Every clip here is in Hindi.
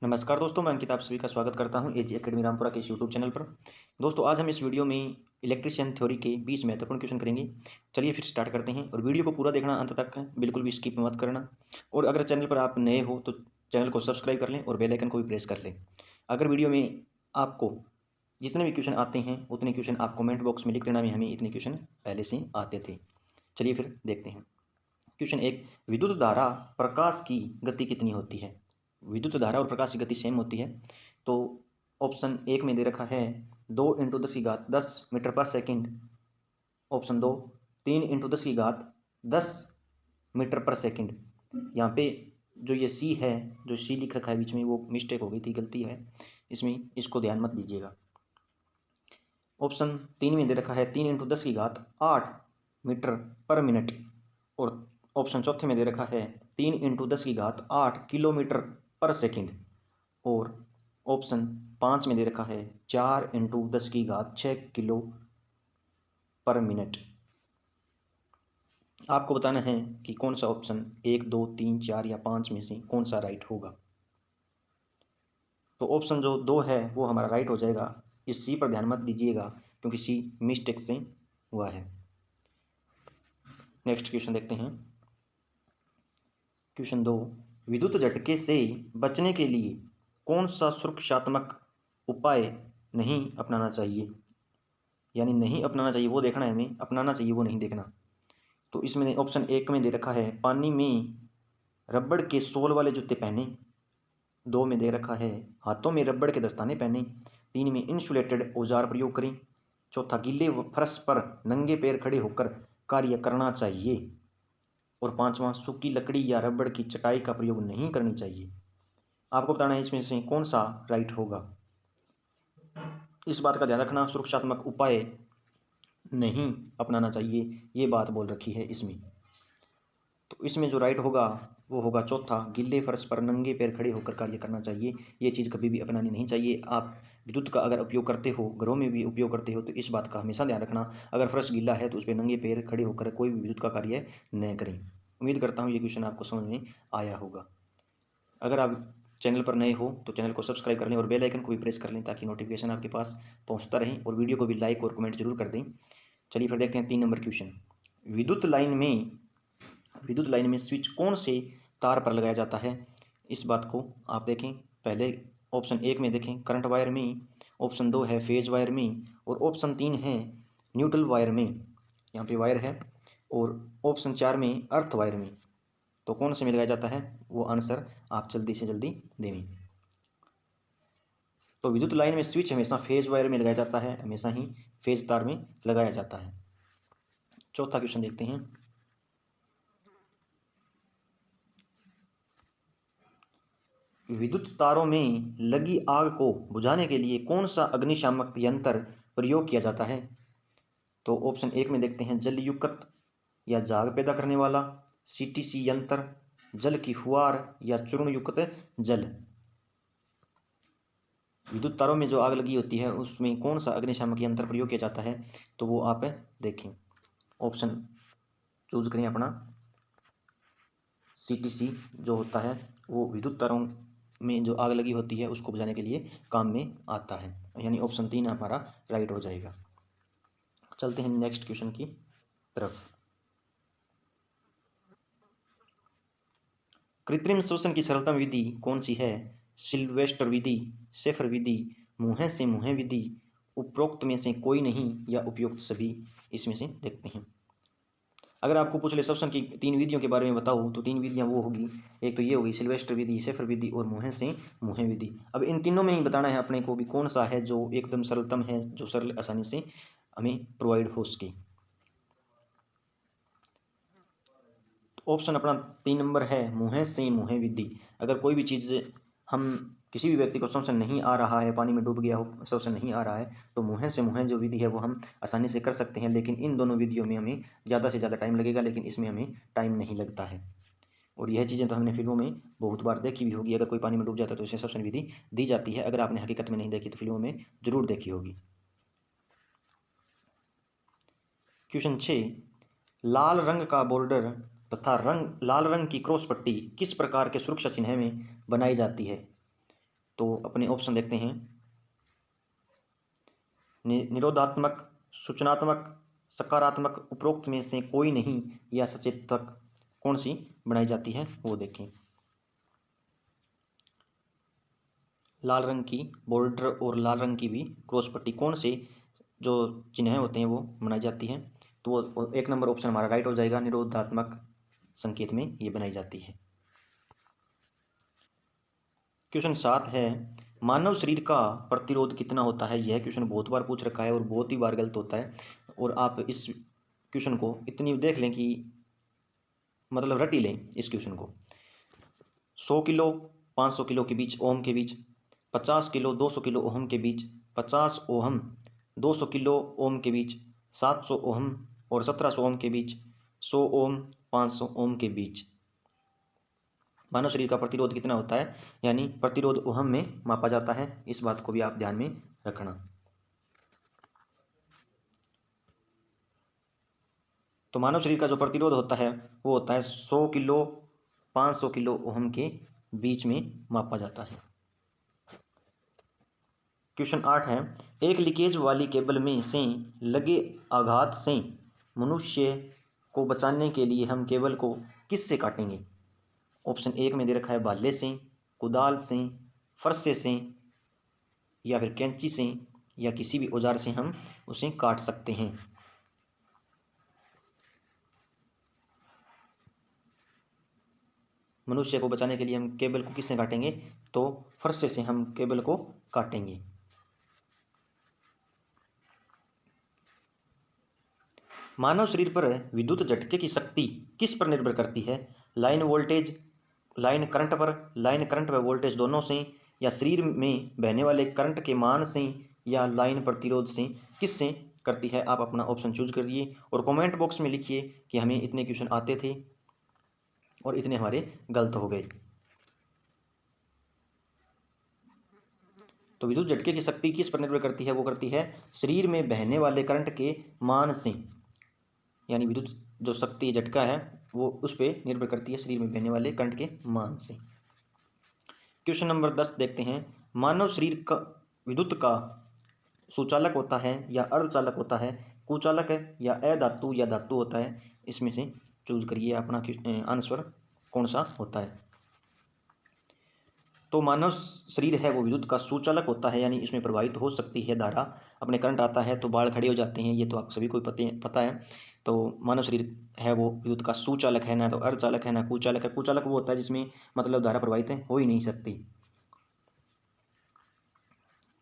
नमस्कार दोस्तों, मैं अंकित आप सभी का स्वागत करता हूं एजी एकेडमी रामपुरा के इस यूट्यूब चैनल पर। दोस्तों, आज हम इस वीडियो में इलेक्ट्रिशियन थ्योरी के 20 महत्वपूर्ण क्वेश्चन करेंगे। चलिए फिर स्टार्ट करते हैं और वीडियो को पूरा देखना अंत तक है, बिल्कुल भी स्किप मत करना। और अगर चैनल पर आप नए हो तो चैनल को सब्सक्राइब कर लें और बेल आइकन को भी प्रेस कर लें। अगर वीडियो में आपको जितने भी क्वेश्चन आते हैं उतने क्वेश्चन आप कॉमेंट बॉक्स में लिख देना, में हमें इतने क्वेश्चन पहले से आते थे। चलिए फिर देखते हैं। क्वेश्चन 1, विद्युत धारा प्रकाश की गति कितनी होती है? विद्युत धारा और प्रकाश की गति सेम होती है। तो ऑप्शन 1 में दे रखा है 2 इंटू 10 मीटर पर सेकंड। ऑप्शन 2 3 इंटू 10 मीटर पर सेकंड। यहाँ पे जो ये सी है, जो सी लिख रखा है बीच में, वो मिस्टेक हो गई थी, गलती है इसमें, इसको ध्यान मत दीजिएगा। ऑप्शन 3 में दे रखा है 3 इंटू 10 की घात 8 मीटर पर मिनट। और ऑप्शन चौथे में दे रखा है 3 इंटू 10 की घात 8 किलोमीटर पर सेकंड। और ऑप्शन 5 में दे रखा है 4 इंटू 10 की घात 6 किलो पर मिनट। आपको बताना है कि कौन सा ऑप्शन 1, 2, 3, 4 या 5 में से कौन सा राइट होगा। तो ऑप्शन जो 2 है वो हमारा राइट हो जाएगा। इस सी पर ध्यान मत दीजिएगा क्योंकि सी मिस्टेक से हुआ है। नेक्स्ट क्वेश्चन देखते हैं। क्वेश्चन 2, विद्युत झटके से बचने के लिए कौन सा सुरक्षात्मक उपाय नहीं अपनाना चाहिए? यानी नहीं अपनाना चाहिए वो देखना है हमें, अपनाना चाहिए वो नहीं देखना। तो इसमें ऑप्शन 1 में दे रखा है पानी में रबड़ के सोल वाले जूते पहने। 2 में दे रखा है हाथों में रबड़ के दस्ताने पहने। 3 में इंसुलेटेड औजार प्रयोग करें। चौथा, गीले फर्श पर नंगे पैर खड़े होकर कार्य करना चाहिए। और 5वां, सूखी लकड़ी या रबड़ की चटाई का प्रयोग नहीं करनी चाहिए। आपको बताना है इसमें से कौन सा राइट होगा। इस बात का ध्यान रखना, सुरक्षात्मक उपाय नहीं अपनाना चाहिए, ये बात बोल रखी है इसमें। तो इसमें जो राइट होगा वो होगा चौथा, गीले फर्श पर नंगे पैर खड़े होकर कार्य करना चाहिए। ये चीज़ कभी भी अपनानी नहीं चाहिए। आप विद्युत का अगर उपयोग करते हो, घरों में भी उपयोग करते हो, तो इस बात का हमेशा ध्यान रखना, अगर फर्श गीला है तो उस पर नंगे पैर खड़े होकर कोई भी विद्युत का कार्य न करें। उम्मीद करता हूँ ये क्वेश्चन आपको समझ में आया होगा। अगर आप चैनल पर नए हो तो चैनल को सब्सक्राइब कर लें और बेल आइकन को भी प्रेस कर लें ताकि नोटिफिकेशन आपके पास पहुंचता रहे, और वीडियो को भी लाइक और कमेंट जरूर कर दें। चलिए फिर देखते हैं 3 नंबर क्वेश्चन। विद्युत लाइन में स्विच कौन से तार पर लगाया जाता है? इस बात को आप देखें। पहले ऑप्शन 1 में देखें करंट वायर में, ऑप्शन 2 है फेज वायर में, और ऑप्शन 3 है न्यूट्रल वायर में। यहाँ पे वायर है। और ऑप्शन 4 में अर्थ वायर में। तो कौन से में लगाया जाता है वो आंसर आप जल्दी से जल्दी दें। तो विद्युत लाइन में स्विच हमेशा फेज वायर में लगाया जाता है, हमेशा ही फेज तार में लगाया जाता है। चौथा क्वेश्चन देखते हैं। विद्युत तारों में लगी आग को बुझाने के लिए कौन सा अग्निशामक यंत्र प्रयोग किया जाता है? तो ऑप्शन 1 में देखते हैं जलयुक्त या झाग पैदा करने वाला, सीटीसी यंत्र, जल की फुहार या चूर्ण युक्त जल। विद्युत तारों में जो आग लगी होती है उसमें कौन सा अग्निशामक यंत्र प्रयोग किया जाता है? तो वो आप देखें, ऑप्शन चूज करें अपना। सीटीसी जो होता है वो विद्युत तारों में जो आग लगी होती है उसको बुझाने के लिए काम में आता है, यानी ऑप्शन 3 हमारा राइट हो जाएगा। चलते हैं नेक्स्ट क्वेश्चन की तरफ। कृत्रिम श्वसन की सरलतम विधि कौन सी है? सिल्वेस्टर विधि, शेफर विधि, मुंह से मुंह विधि, उपरोक्त में से कोई नहीं या उपयुक्त सभी। इसमें से देखते हैं। अगर आपको पूछ ले श्वसन की 3 विधियों के बारे में बताऊँ तो 3 विधियाँ वो होगी, एक तो ये होगी सिल्वेस्टर विधि, शेफर विधि और मुंह से मुंह विधि। अब इन तीनों में ही बताना है अपने को भी कौन सा है जो एकदम सरलतम है, जो सरल आसानी से हमें प्रोवाइड हो सके। ऑप्शन अपना 3 नंबर है मुँह से मुँह विधि। अगर कोई भी चीज़ हम किसी भी व्यक्ति को श्वसन नहीं आ रहा है, पानी में डूब गया हो, श्वसन नहीं आ रहा है, तो मुँह से मुँह जो विधि है वो हम आसानी से कर सकते हैं। लेकिन इन दोनों विधियों में हमें ज़्यादा से ज़्यादा टाइम लगेगा, लेकिन इसमें हमें टाइम नहीं लगता है। और यह चीज़ें तो हमने फिल्मों में बहुत बार देखी भी होगी। अगर कोई पानी में डूब जाता है तो इसे श्वसन विधि दी जाती है। अगर आपने हकीकत में नहीं देखी तो फिल्मों में जरूर देखी होगी। क्वेश्चन 6, लाल रंग का बॉर्डर तथा लाल रंग की क्रॉस पट्टी किस प्रकार के सुरक्षा चिन्ह में बनाई जाती है? तो अपने ऑप्शन देखते हैं। निरोधात्मक, सूचनात्मक, सकारात्मक, उपरोक्त में से कोई नहीं या सचेतक कौन सी बनाई जाती है वो देखें। लाल रंग की बॉर्डर और लाल रंग की भी क्रॉस पट्टी कौन से जो चिन्ह होते हैं वो बनाई जाती है, तो वो 1 नंबर ऑप्शन हमारा राइट हो जाएगा। निरोधात्मक संकेत में ये बनाई जाती है। क्वेश्चन 7 है, मानव शरीर का प्रतिरोध कितना होता है। यह क्वेश्चन बहुत बार पूछ रखा है और बहुत ही बार गलत होता है, और आप इस क्वेश्चन को इतनी देख लें कि मतलब रट ही लें इस क्वेश्चन को। 100 किलो 500 किलो के बीच ओम के बीच, 50 किलो 200 किलो ओम के बीच, 50 ओम 200 किलो ओम के बीच, 700 ओम और 1700 ओम के बीच, 100 ओम 500 ओम के बीच मानव शरीर का प्रतिरोध कितना होता है, यानी प्रतिरोध ओहम में मापा जाता है। इस बात को भी आप ध्यान में रखना। तो मानव शरीर का जो प्रतिरोध होता है वो होता है 100 किलो 500 किलो ओहम के बीच में मापा जाता है। क्वेश्चन 8 है, एक लीकेज वाली केबल में से लगे आघात से मनुष्य को बचाने के लिए हम केबल को किससे काटेंगे। ऑप्शन 1 में दे रखा है भाले से, कुदाल से, फरसे से या फिर कैंची से या किसी भी औजार से हम उसे काट सकते हैं। मनुष्य को बचाने के लिए हम केबल को किससे काटेंगे, तो फरसे से हम केबल को काटेंगे। मानव शरीर पर विद्युत झटके की शक्ति किस पर निर्भर करती है। लाइन वोल्टेज, लाइन करंट पर, लाइन करंट व वोल्टेज दोनों से, या शरीर में बहने वाले करंट के मान से, या लाइन प्रतिरोध से, किससे करती है। आप अपना ऑप्शन चूज करिए और कमेंट बॉक्स में लिखिए कि हमें इतने क्वेश्चन आते थे और इतने हमारे गलत हो गए। तो विद्युत झटके की शक्ति किस पर निर्भर करती है, वो करती है शरीर में बहने वाले करंट के मान से, यानी विद्युत जो शक्ति झटका है वो उस पर निर्भर करती है शरीर में बहने वाले करंट के मान से। क्वेश्चन नंबर 10 देखते हैं, मानव शरीर का विद्युत का सुचालक होता है या अर्धचालक होता है, कुचालक है या अधातु या धातु होता है। इसमें से चूज करिए अपना आंसर कौन सा होता है। तो मानव शरीर है वो विद्युत का सुचालक होता है, यानी इसमें प्रभावित हो सकती है धारा। अपने करंट आता है तो बाल खड़े हो जाते हैं, ये तो आप सभी को पता है। तो मानव शरीर है वो विद्युत का सुचालक है, ना तो अर्धचालक है ना कुचालक है। कुचालक वो होता है जिसमें मतलब धारा प्रभावित हो ही नहीं सकती।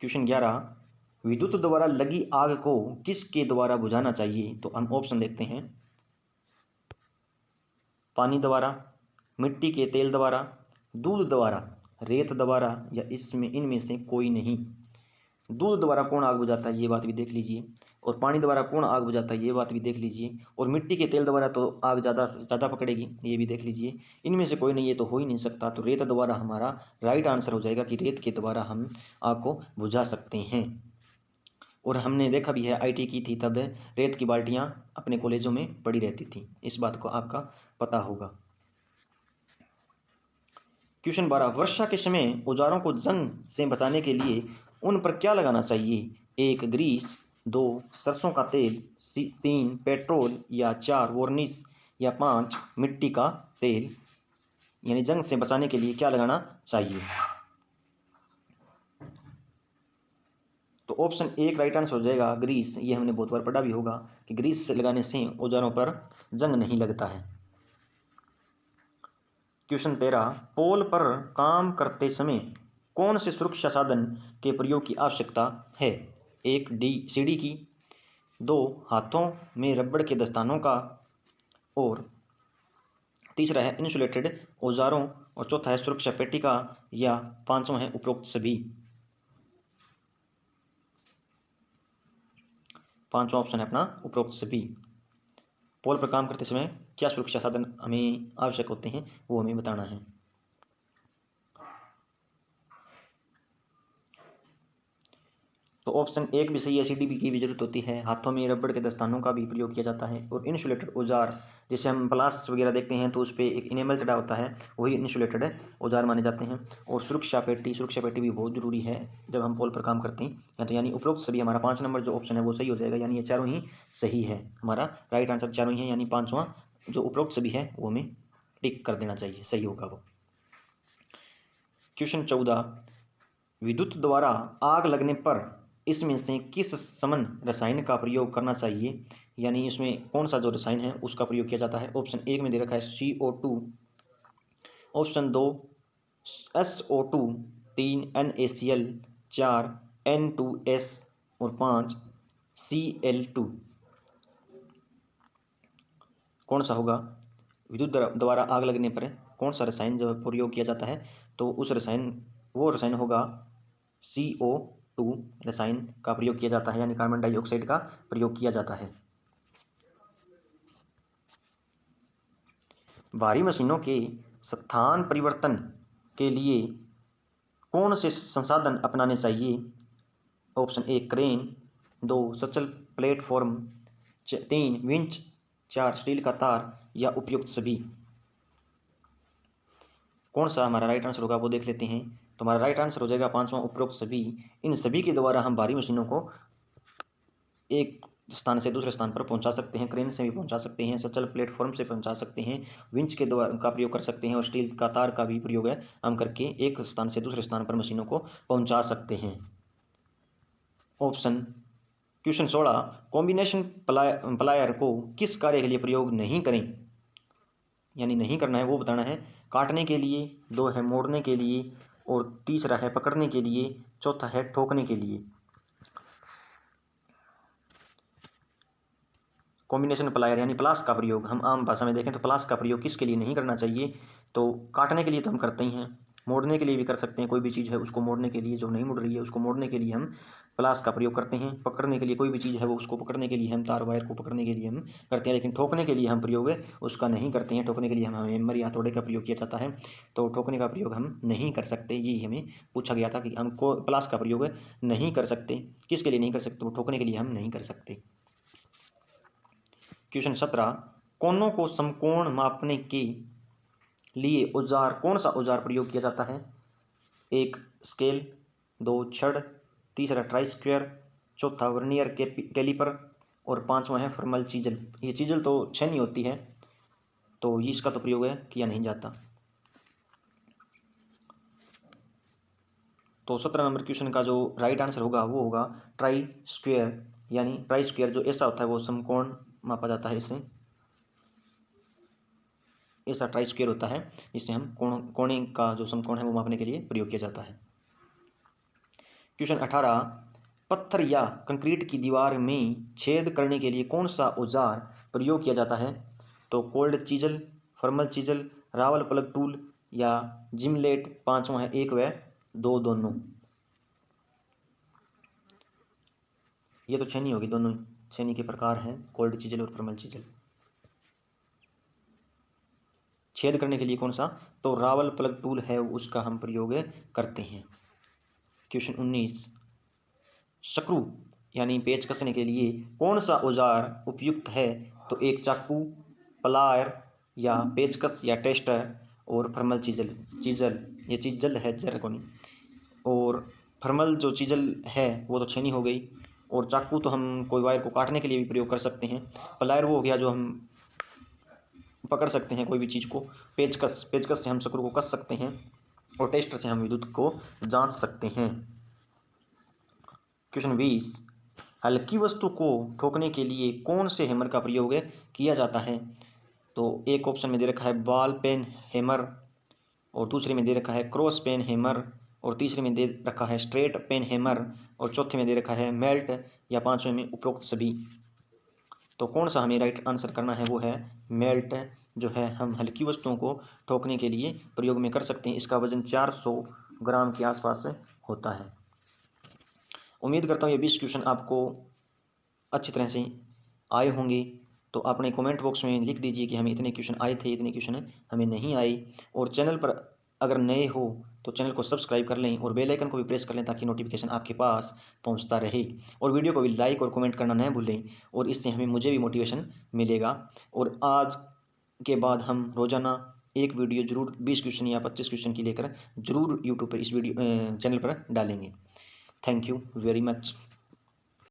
क्वेश्चन 11, विद्युत द्वारा लगी आग को किसके द्वारा बुझाना चाहिए। तो हम ऑप्शन देखते हैं, पानी द्वारा, मिट्टी के तेल द्वारा, दूध द्वारा, रेत द्वारा या इसमें इनमें से कोई नहीं। दूध द्वारा कौन आग बुझाता है ये बात भी देख लीजिए, और पानी द्वारा कौन आग बुझाता है ये बात भी देख लीजिए, और मिट्टी के तेल द्वारा तो आग ज़्यादा से ज़्यादा पकड़ेगी ये भी देख लीजिए। इनमें से कोई नहीं, ये तो हो ही नहीं सकता। तो रेत द्वारा हमारा राइट आंसर हो जाएगा कि रेत के द्वारा हम आग को बुझा सकते हैं। और हमने देखा भी है, आईटी की थी तब रेत की बाल्टियाँ अपने कॉलेजों में पड़ी रहती थी, इस बात को आपका पता होगा। क्वेश्चन 12, वर्षा के समय औजारों को जंग से बचाने के लिए उन पर क्या लगाना चाहिए। 1 ग्रीस, 2 सरसों का तेल, 3 पेट्रोल, या 4 वार्निश, या 5 मिट्टी का तेल। यानी जंग से बचाने के लिए क्या लगाना चाहिए। तो ऑप्शन 1 राइट आंसर हो जाएगा ग्रीस। ये हमने बहुत बार पढ़ा भी होगा कि ग्रीस से लगाने से औजारों पर जंग नहीं लगता है। क्वेश्चन 13, पोल पर काम करते समय कौन से सुरक्षा साधन के प्रयोग की आवश्यकता है। 1 सीढ़ी की, 2 हाथों में रबड़ के दस्तानों का, और तीसरा है इंसुलेटेड औजारों, और चौथा है सुरक्षा पेटी का, या पांचवा है उपरोक्त सभी। पांचवा ऑप्शन है अपना उपरोक्त सभी। पोल पर काम करते समय क्या सुरक्षा साधन हमें आवश्यक होते हैं वो हमें बताना है। तो ऑप्शन 1 भी सही है, CDB की भी जरूरत होती है। हाथों में रबड़ के दस्तानों का भी प्रयोग किया जाता है। और इंसुलेटेड औजार, जैसे हम प्लास वगैरह देखते हैं तो उस पर एक इनेमल चढ़ा होता है, वही इंसुलेटेड औजार माने जाते हैं। और सुरक्षा पेटी भी बहुत जरूरी है जब हम पोल पर काम करते हैं। तो यानी उपरोक्त सभी, हमारा 5 नंबर जो ऑप्शन है वो सही हो जाएगा, यानी ये चारों ही सही है। हमारा राइट आंसर चारों ही है, यानी 5वां जो उपरोक्त सभी है वो हमें टिक कर देना चाहिए, सही होगा वो। क्वेश्चन 14, विद्युत द्वारा आग लगने पर इसमें से किस समन रसायन का प्रयोग करना चाहिए, यानी इसमें कौन सा जो रसायन है उसका प्रयोग किया जाता है। ऑप्शन 1 में दे रखा है CO2, option 2 SO2, 3 NaCl, 4 N2S और 5 Cl2। कौन सा होगा? विद्युत द्वारा आग लगने पर कौन सा रसायन जो प्रयोग किया जाता है, तो वो रसायन होगा CO2 रसायन का प्रयोग किया जाता है, यानी कार्बन डाइऑक्साइड का प्रयोग किया जाता है। भारी मशीनों के स्थान परिवर्तन के लिए कौन से संसाधन अपनाने चाहिए। ऑप्शन 1 क्रेन, 2 सचल प्लेटफॉर्म, 3 विंच, 4 स्टील का तार या उपयुक्त सभी। कौन सा हमारा राइट आंसर होगा वो देख लेते हैं। तो हमारा राइट आंसर हो जाएगा 5वां उपरोक्त सभी। इन सभी के द्वारा हम भारी मशीनों को एक स्थान से दूसरे स्थान पर पहुंचा सकते हैं। क्रेन से भी पहुंचा सकते हैं, सचल प्लेटफॉर्म से पहुंचा सकते हैं, विंच के द्वारा का प्रयोग कर सकते हैं और स्टील का तार का भी प्रयोग है हम करके एक स्थान से दूसरे स्थान पर मशीनों को पहुंचा सकते हैं। क्वेश्चन 16, कॉम्बिनेशन प्लायर को किस कार्य के लिए प्रयोग नहीं करें, यानी नहीं करना है वो बताना है। काटने के लिए, 2 है मोड़ने के लिए और तीसरा है पकड़ने के लिए, चौथा है ठोकने के लिए। कॉम्बिनेशन प्लायर यानी प्लास का प्रयोग, हम आम भाषा में देखें तो प्लास का प्रयोग किसके लिए नहीं करना चाहिए, तो काटने के लिए तो हम करते ही हैं, मोड़ने के लिए भी कर सकते हैं, कोई भी चीज़ है उसको मोड़ने के लिए, जो नहीं मुड़ रही है उसको मोड़ने के लिए हम प्लास का प्रयोग करते हैं। पकड़ने के लिए कोई भी चीज़ है वो उसको पकड़ने के लिए हम तार वायर को पकड़ने के लिए हम करते हैं, लेकिन ठोकने के लिए हम प्रयोग उसका नहीं करते हैं। ठोकने के लिए हम हैमर या हथौड़े का प्रयोग किया जाता है, तो ठोकने का प्रयोग हम नहीं कर सकते। ये हमें पूछा गया था कि हमको प्लास का प्रयोग नहीं कर सकते, किसके लिए नहीं कर सकते, वो ठोकने के लिए हम नहीं कर सकते। क्वेश्चन 17, कोनों को समकोण मापने के लिए कौन सा औजार प्रयोग किया जाता है। 1 स्केल, 2 छड़, तीसरा ट्राई स्क्वायर, चौथा वर्नियर कैलिपर और 5वां है फर्मल चीजल। ये चीजल तो छेनी होती है, तो इसका तो प्रयोग किया नहीं जाता। तो 17 नंबर क्वेश्चन का जो राइट आंसर होगा वो होगा ट्राई स्क्वायर, यानी ट्राई स्क्वायर जो ऐसा होता है वो समकोण मापा जाता है इससे। ऐसा ट्राई स्क्वायर होता है जिससे हम कोणे का जो समकोण है वो मापने के लिए प्रयोग किया जाता है। क्वेश्चन 18, पत्थर या कंक्रीट की दीवार में छेद करने के लिए कौन सा औजार प्रयोग किया जाता है, तो cold chisel, formal chisel, Rawal plug tool या जिमलेट। 5वां है 1 व 2 दोनों। ये तो छेनी होगी, दोनों छेनी के प्रकार हैं, कोल्ड चीजल और फर्मल चीजल। छेद करने के लिए कौन सा, तो रावल प्लग टूल है उसका हम प्रयोग करते हैं। क्वेश्चन 19, स्क्रू यानी पेच कसने के लिए कौन सा औजार उपयुक्त है, तो 1 चाकू, प्लायर या पेचकस या टेस्टर और फर्मल चीजल ये चीजल है जरकोनी। और फर्मल जो चीजल है वो तो छेनी हो गई, और चाकू तो हम कोई वायर को काटने के लिए भी प्रयोग कर सकते हैं। प्लायर वो हो गया जो हम पकड़ सकते हैं कोई भी चीज़ को। पेचकस से हम स्क्रू को कस सकते हैं, और टेस्टर से हम विद्युत को जांच सकते हैं। क्वेश्चन 20, हल्की वस्तु को ठोकने के लिए कौन से हैमर का प्रयोग किया जाता है, तो एक ऑप्शन में दे रखा है बॉल पेन हैमर, और दूसरे में दे रखा है क्रॉस पेन हैमर, और तीसरे में दे रखा है स्ट्रेट पेन हैमर, और चौथे में दे रखा है मेल्ट, या 5वें में उपरोक्त सभी। तो कौन सा हमें राइट आंसर करना है वो है मेल्ट, जो है हम हल्की वस्तुओं को ठोकने के लिए प्रयोग में कर सकते हैं। इसका वजन 400 ग्राम के आसपास होता है। उम्मीद करता हूँ ये 20 क्वेश्चन आपको अच्छी तरह से आए होंगे। तो अपने कमेंट बॉक्स में लिख दीजिए कि हमें इतने क्वेश्चन आए थे, इतने क्वेश्चन हमें नहीं आए। और चैनल पर अगर नए हो तो चैनल को सब्सक्राइब कर लें और बेल आइकन को भी प्रेस कर लें ताकि नोटिफिकेशन आपके पास पहुंचता रहे। और वीडियो को भी लाइक और कमेंट करना न भूलें, और इससे मुझे भी मोटिवेशन मिलेगा। और आज के बाद हम रोज़ाना एक वीडियो ज़रूर 20 क्वेश्चन या 25 क्वेश्चन की लेकर ज़रूर यूट्यूब पर इस वीडियो चैनल पर डालेंगे। Thank you very much.